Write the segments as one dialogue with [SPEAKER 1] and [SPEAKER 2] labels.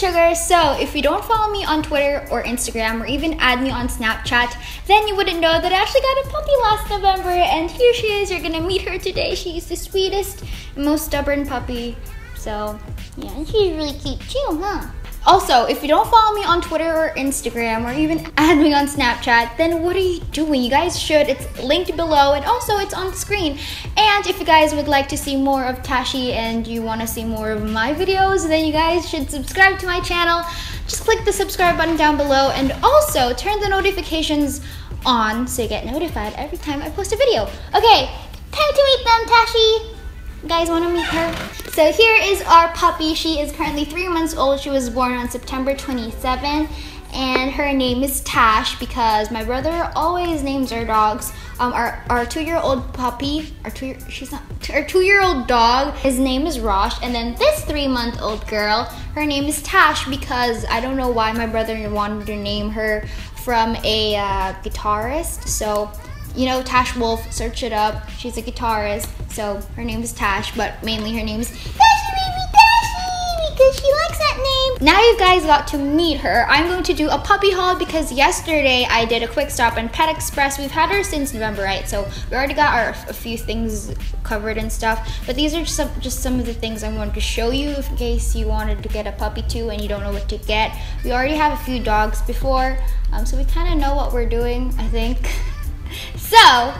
[SPEAKER 1] Sugar. So if you don't follow me on Twitter or Instagram or even add me on Snapchat, then you wouldn't know that I actually got a puppy last November, and here she is. You're gonna meet her today. She's the sweetest, most stubborn puppy. So yeah, and she's really cute too, huh? Also, if you don't follow me on Twitter or Instagram or even add me on Snapchat, then what are you doing? You guys should. It's linked below, and also it's on the screen. And if you guys would like to see more of Tashi and you want to see more of my videos, then you guys should subscribe to my channel. Just click the subscribe button down below, and also turn the notifications on so you get notified every time I post a video. Okay, time to meet them, Tashi. You guys want to meet her? So here is our puppy. She is currently 3 months old. She was born on September 27, and her name is Tash because my brother always names our dogs. Our 2-year-old puppy, our 2-year-old dog, his name is Rosh, and then this 3-month-old girl, her name is Tash because I don't know why my brother wanted to name her from a guitarist. So, you know, Tash Wolf, search it up. She's a guitarist, so her name is Tash, but mainly her name is Tashi Baby Tashi because she likes that name. Now you guys got to meet her. I'm going to do a puppy haul because yesterday I did a quick stop in Pet Express. We've had her since November, right? So we already got a few things covered and stuff, but these are just some of the things I wanted to show you in case you wanted to get a puppy too and you don't know what to get. We already have a few dogs before, so we kind of know what we're doing, I think. So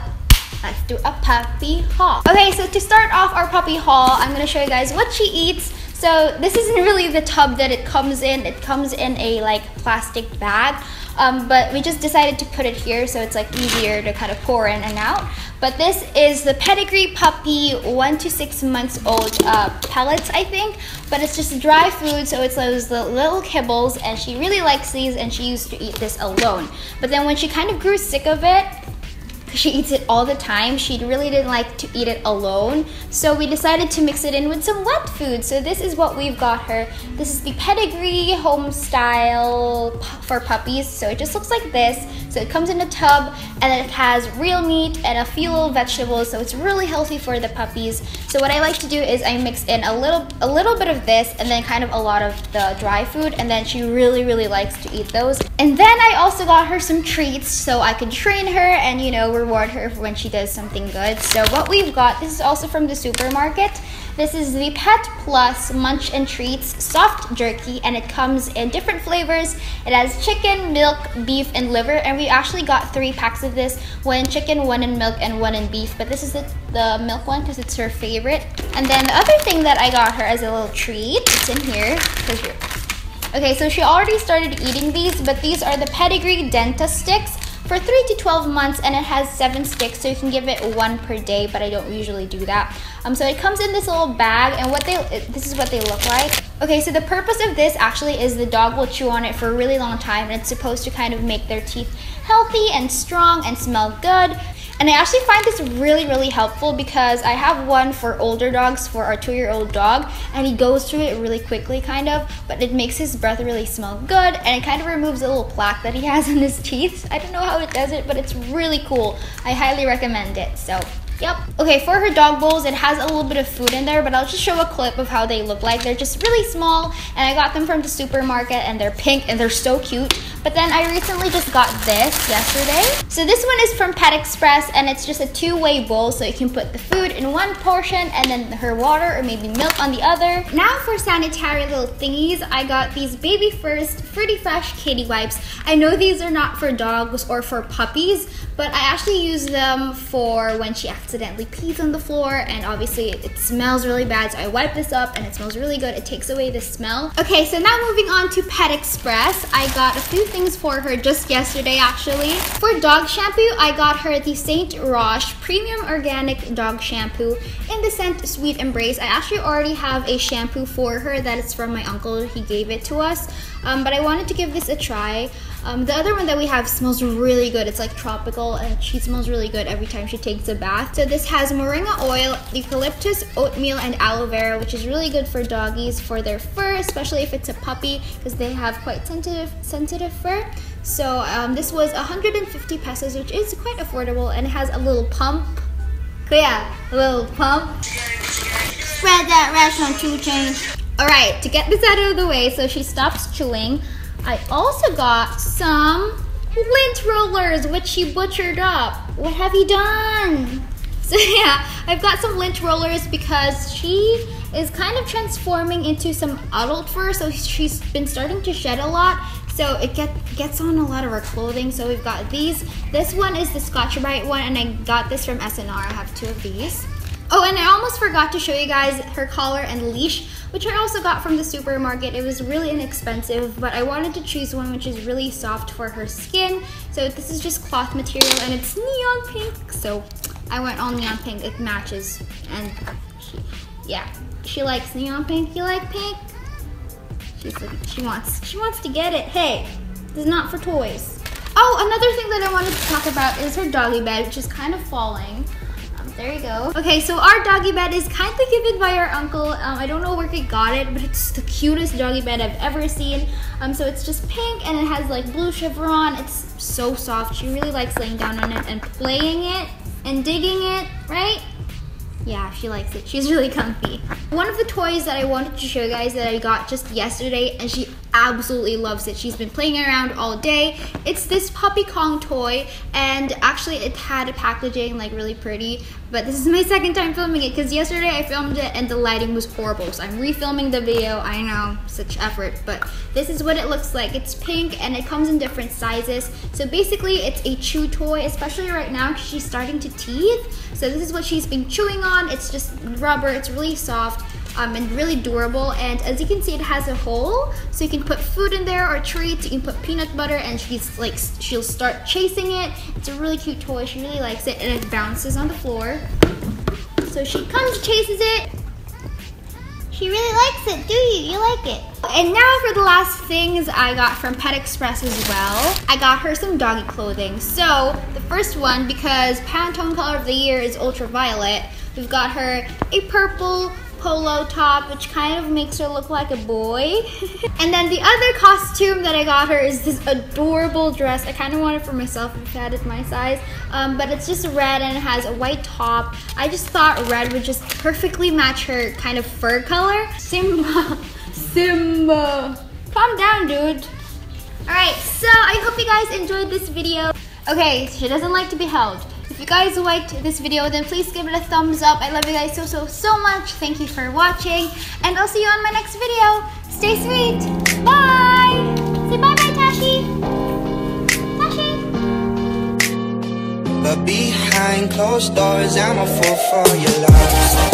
[SPEAKER 1] let's do a puppy haul. Okay, so to start off our puppy haul, I'm gonna show you guys what she eats. So this isn't really the tub that it comes in. It comes in a like plastic bag, but we just decided to put it here so it's like easier to kind of pour in and out. But this is the Pedigree Puppy 1 to 6 months old pellets, I think. But it's just dry food, so it's those little kibbles, and she really likes these, and she used to eat this alone. But then when she kind of grew sick of it, she eats it all the time, she really didn't like to eat it alone, so we decided to mix it in with some wet food. So this is what we've got her. This is the Pedigree home style for puppies, so it just looks like this. So it comes in a tub, and then it has real meat and a few little vegetables, so it's really healthy for the puppies. So what I like to do is I mix in a little bit of this and then kind of a lot of the dry food, and then she really likes to eat those. And then I also got her some treats so I could train her and, you know, reward her for when she does something good. So what we've got, this is also from the supermarket. This is the Pet Plus Munch and Treats Soft Jerky, and it comes in different flavors. It has chicken, milk, beef, and liver, and we actually got 3 packs of this. 1 in chicken, 1 in milk, and 1 in beef, but this is the milk one because it's her favorite. And then the other thing that I got her as a little treat, it's in here. Okay, so she already started eating these, but these are the Pedigree Denta Sticks for 3 to 12 months, and it has 7 sticks, so you can give it 1 per day, but I don't usually do that. So it comes in this little bag, and this is what they look like. Okay, so the purpose of this actually is the dog will chew on it for a really long time, and it's supposed to kind of make their teeth healthy and strong and smell good. And I actually find this really helpful because I have one for older dogs, for our 2-year-old dog, and he goes through it really quickly kind of, but it makes his breath really smell good, and it kind of removes a little plaque that he has in his teeth. I don't know how it does it, but it's really cool. I highly recommend it. So yep. Okay, for her dog bowls, it has a little bit of food in there, but I'll just show a clip of how they look like. They're just really small, and I got them from the supermarket, and they're pink, and they're so cute. But then I recently just got this yesterday. So this one is from Pet Express, and it's just a 2-way bowl, so you can put the food in one portion, and then her water or maybe milk on the other. Now for sanitary little thingies, I got these Baby First Fruity Fresh Kitty Wipes. I know these are not for dogs or for puppies, but I actually use them for when she accidentally pees on the floor, and obviously it smells really bad, so I wipe this up and it smells really good. It takes away the smell. Okay, so now moving on to Pet Express, I got a few things for her just yesterday actually. For dog shampoo, I got her the St. Roche Premium Organic Dog Shampoo in the scent Sweet Embrace. I actually already have a shampoo for her that is from my uncle. He gave it to us, but I wanted to give this a try. The other one that we have smells really good. It's like tropical, and she smells really good every time she takes a bath. So this has moringa oil, eucalyptus, oatmeal, and aloe vera, which is really good for doggies for their fur, especially if it's a puppy because they have quite sensitive fur. So this was 150 pesos, which is quite affordable, and it has a little pump. Yeah, a little pump. Spread that rash on 2 chains. Alright, to get this out of the way so she stops chewing, I also got some lint rollers, which she butchered up. What have you done? So yeah, I've got some lint rollers because she is kind of transforming into some adult fur, so she's been starting to shed a lot, so it gets on a lot of her clothing. So we've got these. This one is the Scotch-Brite one, and I got this from SNR. I have 2 of these. Oh, and I almost forgot to show you guys her collar and leash, which I also got from the supermarket. It was really inexpensive, but I wanted to choose one which is really soft for her skin. So this is just cloth material, and it's neon pink, so I went all neon pink. It matches, and she likes neon pink. You like pink? She wants to get it. Hey, this is not for toys. Oh, another thing that I wanted to talk about is her doggy bed, which is kind of falling. There you go. Okay, so our doggy bed is kind of given by our uncle. I don't know where he got it, but it's the cutest doggy bed I've ever seen. So it's just pink, and it has like blue chevron. It's so soft. She really likes laying down on it and playing it and digging it, right? Yeah, she likes it. She's really comfy. One of the toys that I wanted to show you guys that I got just yesterday, and she absolutely loves it. She's been playing around all day. It's this Puppy Kong toy, and actually it had a packaging like really pretty, but this is my second time filming it because yesterday I filmed it and the lighting was horrible, so I'm refilming the video. I know, such effort, but this is what it looks like. It's pink and it comes in different sizes. So basically it's a chew toy, especially right now because she's starting to teeth. So this is what she's been chewing on. It's just rubber. It's really soft and really durable, and as you can see, it has a hole, so you can put food in there or treats. You can put peanut butter, and she'll start chasing it. It's a really cute toy. She really likes it, and it bounces on the floor. So she comes, chases it. She really likes it, do you? You like it. And now for the last things I got from Pet Express as well. I got her some doggy clothing. So the first one, because Pantone color of the year is ultraviolet, we've got her a purple polo top, which kind of makes her look like a boy. And then the other costume that I got her is this adorable dress. I kind of want it for myself if I had it my size, but it's just red and it has a white top. I just thought red would just perfectly match her kind of fur color. Simba, calm down, dude. Alright, so I hope you guys enjoyed this video. Okay, she doesn't like to be held. If you guys liked this video, then please give it a thumbs up. I love you guys so much. Thank you for watching, and I'll see you on my next video. Stay sweet. Bye. Say bye-bye, Tashi. Tashi.
[SPEAKER 2] But behind closed doors, I'm a fool for your love.